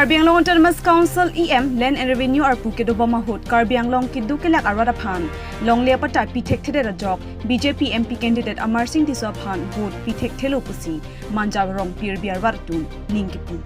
Karbi Anglong Autonomous Council EM Land and Revenue Arpu ke doba mahut Karbi Anglong kiddu kelak arwada phan long le pata pitek thede rajok BJP MP candidate Amar Singh Tiswa phan vote pitek thelo pusi manja rong pir biar wartu ningkipu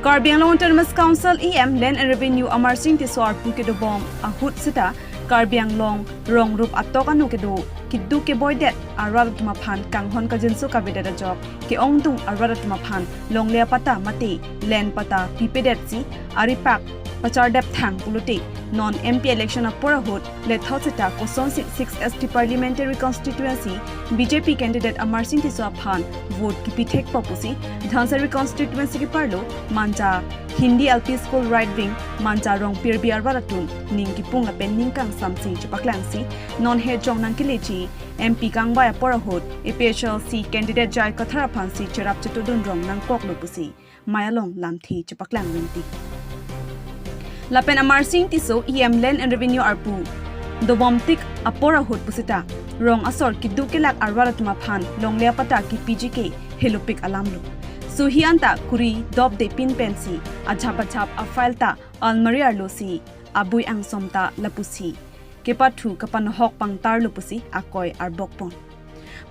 Karbi Anglong Autonomous Council EM Land and Revenue Amar Singh Tiswa arpu ke dobom ahut sita Karbi Anglong rong rup atok anu ke do kiddu ke boydet arwada tuma phan kanghon ka jinsu ka beda rajok ke ongtung arwada tuma phan long le pata mate land pata pipedet si aripak pachar dep thang puluti non MP election of Porahut let Hotsita Koson 6 ST parliamentary constituency BJP candidate Amar Singh Tiswa phan vote ki pitek popusi Dhansari constituency ki parlo manja Hindi LP school right wing manja rong pir biar baratun ning ki pung pen ning kang samsi chupaklansi non he jong nang kilechi MP kang baya Porahut APHLC candidate Jai Kathara phansi cherap chutudun rong nang kok lopusi mayalong lamthi chupaklang winti Lapen Amar Singh Tiso EM Land and Revenue Arpu Dobomtik Apora Hut Pusita Rong Asor Kiddu Kelak Arwaratuma Phan Long Leapata Ki PGK Helupik Alamlu Suhianta Kuri Dob de Pin Pensi Achapachap Afailta Almari Arlosi Abui Ang Somta Lapusi Kepatu Kapanhok Pangtar Lupusi Akoy Arbokpon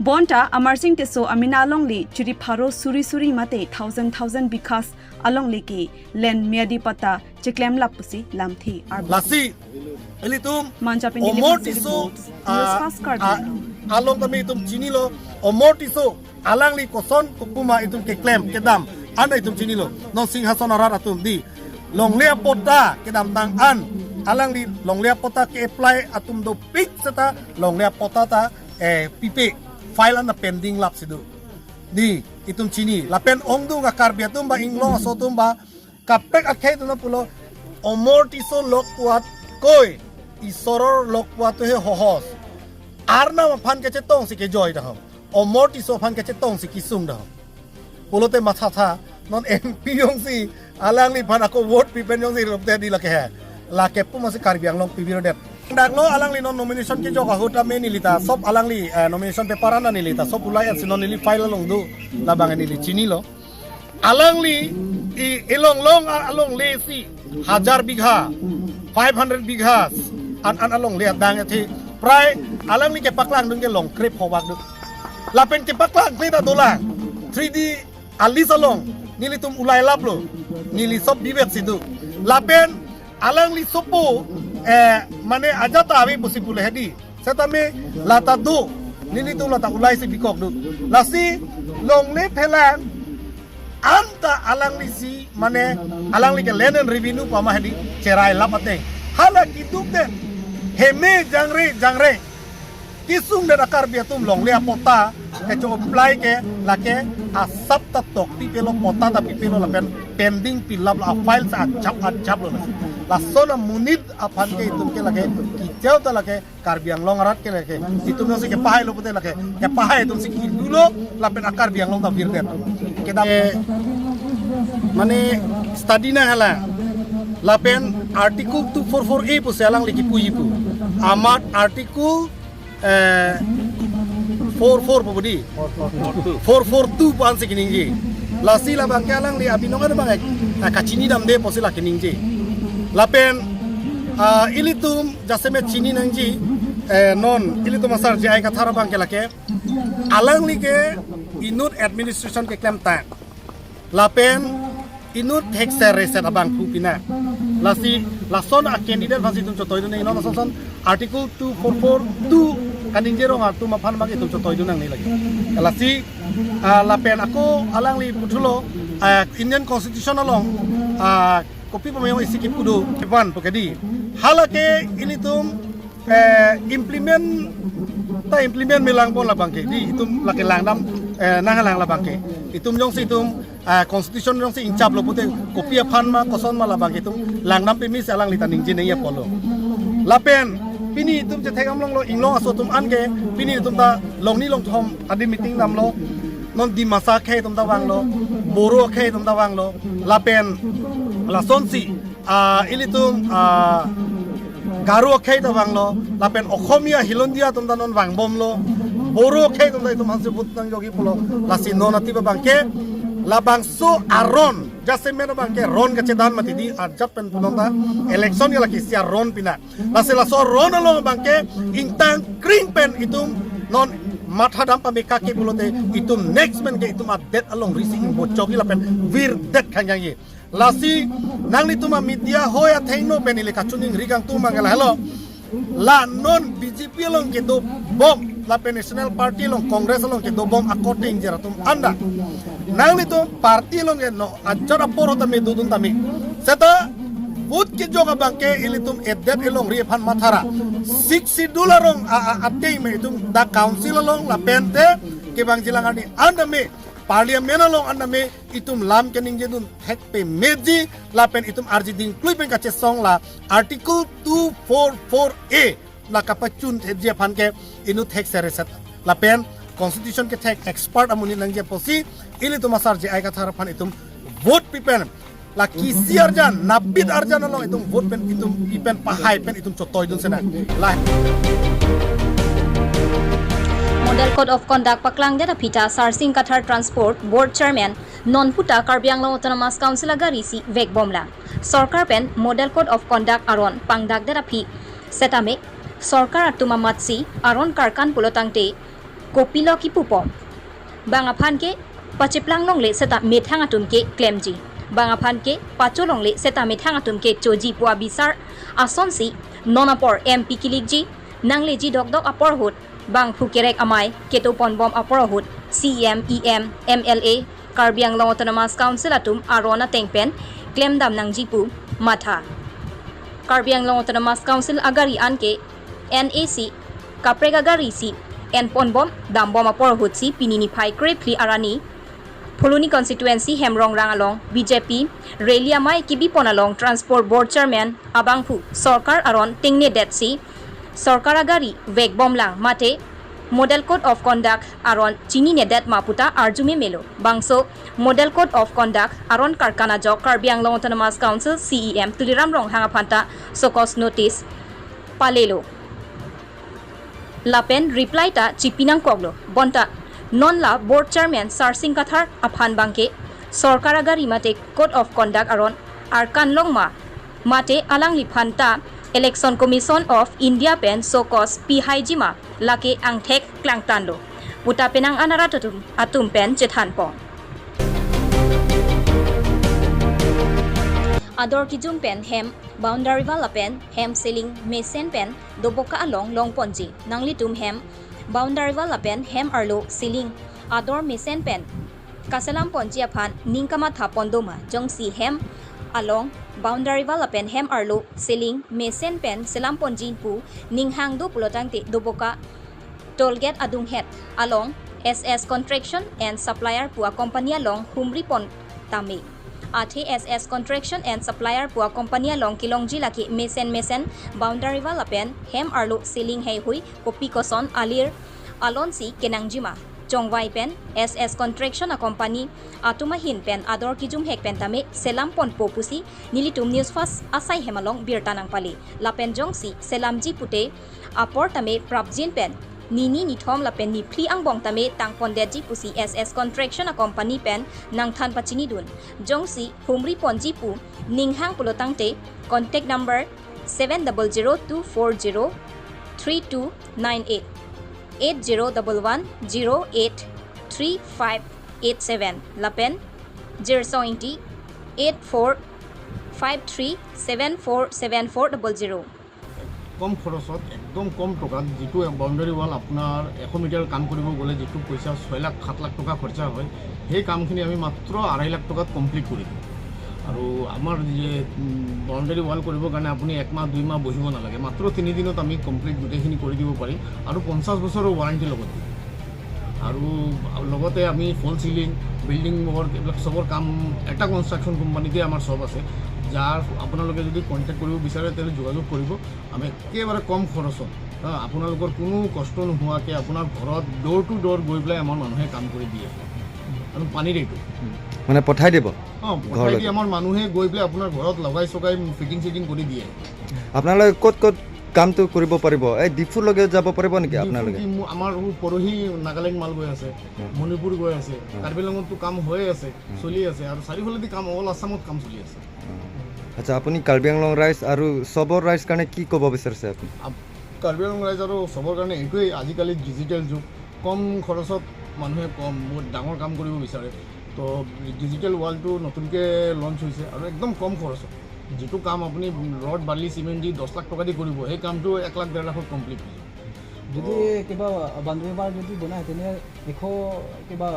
Bonta Amar Singh Tiso Amina Alongli Chiri Pharo Suri Suri Mate thousand bikas along leki len miadi pata chiklem lapusi lamthi lasi elitum manchapin omortiso along kami itum chinilo omortiso alangli koson kupuma itum keklem kedam anda itum chinilo non singhason aratum di longlea pota kedam tang an alangli longlea pota ke apply atum do pik seta longlea pota ta pipe file na pending lap sidu di itum chini lapen ongdu nga Karbi tumba inglong so tumba kapek akhe tuna pulo omortiso lokpuat koi isoror lokpuat he hohos arna ma phan ke chetong si ke joy da omortiso phan ke chetong si kisung da pulo te matha tha non MP yong si alangli phan ako vote pipen yong si ropte di lake hai lake pu ma si Karbi Anglong pibiro det Daglo alangli non nomination ke joka huta me nilita sop alangli nomination paper ana nilita sop ulai at sinon nili file long do labang nili chinilo alangli ilong long along lesi 1000 bigha 500 bighas an along liat dang ati prai alangli ke paklang dung ke long krip howak du lapen ke paklang klita dolang 3D alis along nili tum ulai laplo nili sop bibet sidu lapen alangli sopo mane ajata abi possible hedi setame lata du nili tu lata ulai si bikok du lasi long le phelan anta alang li si mane alang li ke land and revenue pama hedi cerai lapate hala kiduk den heme jangre kisung de Karbi atum long le apota ke cho apply ke lake asap tatok pi pelo pota tapi pelo lapen pending pilap la file sa acap lo la sona munid apan ke itum ke lake kijau ta lake Karbi Anglong arat ke lake itum no se ke pahay lo pute lake ke pahay itum se kidulo lapen Karbi Anglong ta virdet ke da mane study na hala lapen article 244A pu selang liki puyipu amat article 44 pabudi 442 pan se kiningji lasi la bangkalang li abinong ada bang kacini dam de posila kiningji lapen ilitum jaseme chini nangji non ilitum asar jai ka thara bang kelake alang li ke inut administration ke claim ta lapen inut tax reset abang pupina lasi lason a candidate fasi tum chotoi dun non son article 2442 kaningje rong atu maphan bang itum chotoi dun nang ni lagi lasi lapen aku alang li putulo Indian constitution along kopi pemayo isi kipudo kepan pokedi halake ini tum implement melang pon labang ke di itum lake langdam nangalang labang ke itum jong si itum constitution jong si incap lo pute kopi aphan ma koson ma labang ke itum langdam pemi salang litaning jine ya polo lapen pini itum je thegam long lo inglong aso tum an ke pini itum ta long ni long thom adi meeting nam lo non di masa khe tum ta wang lo boro khe tum ta wang lo lapen la sonsi ilitum Garo khay ta wang lo lapen Okhomia Hilondia tum ta non wang bom lo boro khay tum ta itum hanse put nang jogi polo lasi non ati ba bangke labang so aron jase meno bangke ron ke cedan mati di ajat pen punonta election ya lagi sia ron pina lasela so ron along bangke intang kring pen itum non mathadam pame kake bulote itum next men ke itum adet along risi bocok ila pen wir det kanyang ye lasi nang ni tuma media hoya thaino pen ile kachuning rigang tuma ngala hello la non BJP long ke do bom la pen national party long congress long ke do bom according jeratum anda nang ni to party long ke no ajara poro tame dudun tame seta Bud ke joga bangke ilitum edet ilong ripan matara $60 rong ate me itum da council long la pente ke bang jilangan ni anda me parliament long anda me itum lam kening jedun hek pe meji la pen itum arji ding klui pen kache song la article 244A la kapachun je pan ke inu tek sereset la pen constitution ke tek expert amuni nang je posi ilitum asar je ai ka thara pan itum vote pipen la kisi arjan nabit arjan along itum vote pen itum ipen pahai pen itum cotoy dun sena la Model Code of Conduct paklang data pita Sarsing Qatar Transport Board Chairman non puta Karbi Anglong Autonomous Council agari si vek bomla Sarkar pen Model Code of Conduct aron pangdak data pi setame Sarkar atuma matsi aron karkan pulotangte kopilo ki pupom bangaphan ke pachiplang long le seta methang atum ke claimji bangaphan ke pacholong le seta methang atum ke choji puwa bisar asonsi nonapor MP kilikji nangleji dok apor hut bang phukerek amai keto ponbom aporahut CM EM MLA Karbi Anglong Autonomous Council atum arona tengpen claim dam nang jipu matha Karbi Anglong Autonomous Council agari anke NAC kaprega agari si en ponbom dambom aporahut si pinini phai krepli arani Pholoni constituency Hemrong Rangalong BJP Relia Mai Kibi Ponalong Transport Board Chairman Abangphu Sarkar aron tingne detsi Sarkar agari vek bomlang mate Model Code of Conduct aron chini nedet maputa arjume melo bangso Model Code of Conduct aron karkana jok Karbi Anglong Autonomous Council CEM tuliram rong hangapanta sokos notice palelo lapen reply ta chipinang koglo bonta non la board chairman Sarsing Qatar aphan bangke Sarkar agari mate Code of Conduct aron arkan longma mate alang liphanta Election Commission of India pen sokos PHJima lake angthek klangtando puta penang anaratatum atum pen chethan po ador kijum pen hem boundary wala pen hem ceiling mesen pen doboka along long ponji nanglitum hem boundary wala pen hem arlo ceiling ador mesen pen kasalam ponji aphan ningkama thapondoma jongsi hem along boundary wala pen hem arlo ceiling mesen pen selam ponjin pu ninghang do pulotangte doboka tollgate adung het along SS Contraction and Supplier pua company along humri pon tame athe SS Contraction and Supplier pua company along kilongji laki mesen boundary wala pen hem arlo ceiling hei hui kopi koson alir alonsi kenangjima Chongwai pen SS Contraction a company atuma hin pen ador kijum hek pen tame selam pon popusi nilitum news fast asai hemalong birtanang pali lapen jongsi selamji pute apor tame prabjin pen nini nithom lapen ni phri angbong tame tangpon deji pusi SS Contraction a company pen nangthan pachini dun jongsi humri ponji pu ninghang pulotangte contact number 7012403298 8011083587 lapen 0808453747400 কম খৰচত একদম কম টকাত যিটো boundary wall আপোনাৰ 100 metre কাম কৰিব গ'লে যিটো পইচা 6 লাখ 7 লাখ টকা খৰচা হয় সেই কামখিনি আমি মাত্ৰ 2.5 লাখ টকাত কমপ্লিট কৰি দিওঁ আৰু আমাৰ যে বাউণ্ডাৰী ৱাল কৰিবৰ কাৰণে আপুনি 1 মাহ 2 মাহ বহিব নালাগে মাত্ৰ 3 দিনত আমি কমপ্লিট গোটেইখিনি কৰি দিব পাৰিম আৰু 50 বছৰৰ ৱাৰেণ্টি লগত দিম আৰু লগতে আমি ফল সিলিং বিল্ডিং ৱৰ্ক এইবিলাক সবৰ কাম এটা কনষ্ট্ৰাকশ্যন কোম্পানীতে আমাৰ সব আছে যাৰ আপোনালোকে যদি কণ্টেক্ট কৰিব বিচাৰে তেলে যোগাযোগ কৰিব আমি একেবাৰে কম খৰচত আপোনালোকৰ কোনো কষ্ট নোহোৱাকৈ আপোনাৰ ঘৰত ডোৰ টু ডোৰ গৈ পেলাই আমাৰ মানুহে কাম কৰি দিয়ে আৰু পানীৰ এইটো মানে পঠাই দিব পঠাই দিয়ে আমাৰ মানুহে গৈ পেলাই আপোনাৰ ঘৰত লগাই চগাই ফিটিং চিটিং কৰি দিয়ে আপোনালোকে ক'ত ক'ত কামটো কৰিব পাৰিব এই ডিফুলৈকে যাব পাৰিব নেকি আপোনালোকে আমাৰ পৰহি নাগালেণ্ড মাল গৈ আছে, মণিপুৰ গৈ আছে, কাৰ্বি আংলঙতো কাম হৈ আছে, চলি আছে, আৰু চাৰিওফালেদি কাম অল আছামত কাম চলি আছে। আচ্ছা আপুনি কাৰ্বি আংলং ৰাইজ আৰু চবৰ ৰাইজ কাৰণে কি ক'ব বিচাৰিছে আপুনি কাৰ্বি আংলং ৰাইজ আৰু চবৰ কাৰণে এইটোৱেই, আজিকালি ডিজিটেল যুগ, কম খৰচত মানুহে বহুত ডাঙৰ কাম কৰিব বিচাৰে। তো ডিজিটেল ৱালটো নতুনকৈ লঞ্চ হৈছে আৰু একদম কম খৰচত যিটো কাম আপুনি ৰড বালি চিমেণ্ট দি 10 লাখ টকা দি কৰিব, সেই কামটো 1 লাখ 1.5 লাখত কমপ্লিট হৈ যায়। যদি কিবা বাউণ্ডেৰী ৱাল যদি বনায় তেনে 100 কিবা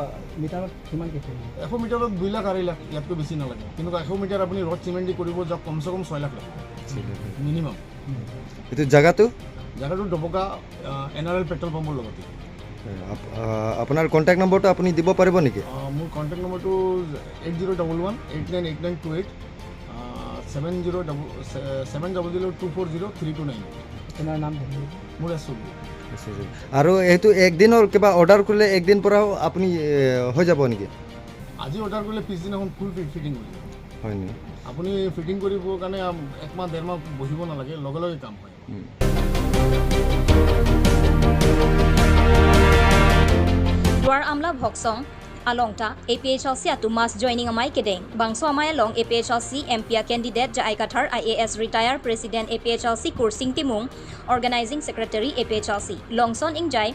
মিটাৰত কিমানকৈ থাকিব? 100 মিটাৰত 2 লাখ 2.5 লাখ, ইয়াতকৈ বেছি নালাগে। কিন্তু 100 মিটাৰ আপুনি ৰড চিমেণ্ট দি কৰিব যাওক কমচে কম 6 লাখ লাগিব মিনিমাম। এইটো জেগাটো ডবকা NRL পেট্ৰল পাম্পৰ লগতে। আপোনাৰ কণ্টেক্ট নম্বৰটো আপুনি দিব পাৰিব নেকি? মোৰ কণ্টেক্ট নম্বৰটো 8011898928 7002403229। আপোনাৰ নাম মোৰ আছোঁ। আৰু এইটো একদিনৰ কিবা অৰ্ডাৰ কৰিলে একদিন পৰাও আপুনি হৈ যাব নেকি? আজি অৰ্ডাৰ কৰিলে পিছদিনাখন ফুল ফিটিং কৰিব। হয় নেকি? আপুনি ফিটিং কৰিবৰ কাৰণে 1 মাহ 1.5 মাহ বহিব নালাগে, লগে লগে কাম হয়। Luar amla Voksong, Alongta, APHLC atu mas joining amai kedeng. Bangso amai along APHLC MPA candidate Jai Kathar IAS retired President APHLC Kursing Timung, Organizing Secretary APHLC, Longson Ingjai,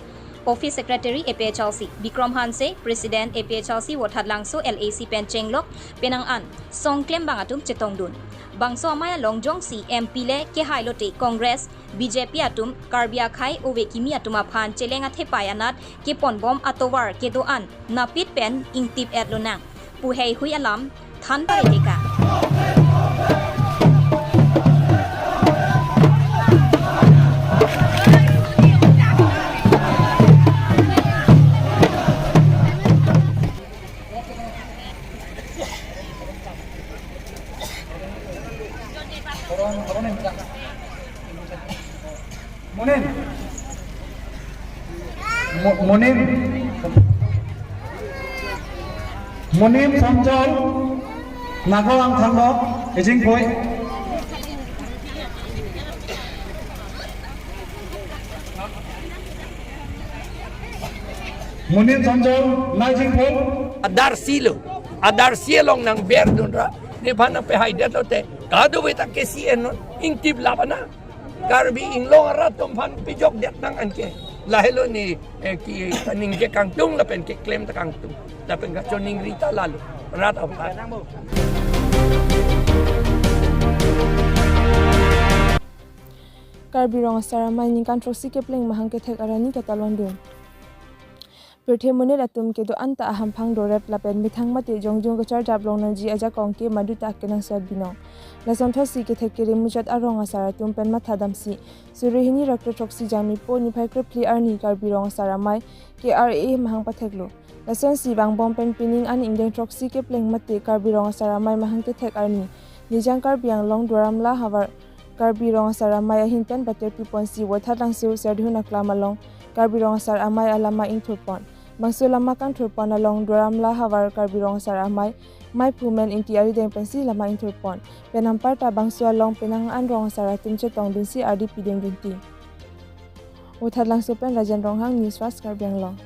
Office Secretary APHLC, Bikram Hanse, President APHLC Wathad Langso LAC Penchenglok, Penang An, Songklem Bangatum Chetongdun. Bangso amaya Longjong si MP le ke hailote Congress BJP atum Karbia Khai Ovekimi atuma phan chelenga thepayanat ke ponbom atowar ke doan napit pen ingtip adlona puhei hui alam than paredeka Monim Samjol Nagawang Thanglo Ejing Poi Monim Samjol Najing Poi Adar silong ng berdun ra di ba na pehaydet lote kado wita kesien non ingtib labana karbi inglong ra tumpan pijok det nang anke lahelo ni ki kaning ke kangtung lapen ke claim ta kangtung lapen ga choning rita lalu rat apa Karbi rong sara mining controversy ke pleng mahang ke thek arani ka talondun Perthe monit atum ke do anta aham phang doret lapen mithang mate jongjong gachar jablong na ji aja kongke maduta kenang sat binong lason thosi ke thek ke remujat arong asara tum pen ma thadam si surehini rakto thoksi jami po ni phai krepli arni karbi rong sara mai ke ra mahang patheklo lason si bang bom pen pining an ingdeng thoksi ke pleng mate karbi rong sara mai mahang ke thek arni nijang karbiang long doram la hawar karbi rong sara mai ahin pen bater pipon si wathadang su serdhuna klamalong karbi rong sara mai alama ing thurpon Bangso lama kan thurpon along doram la hawar karbi rong sara mai pumen intiari deng pensi lama ing thurpon penampar ta bangso along penang an rong sara tumche tong dun si RDP deng dunti uthad lang sopen rajan ronghang news fast karbiang long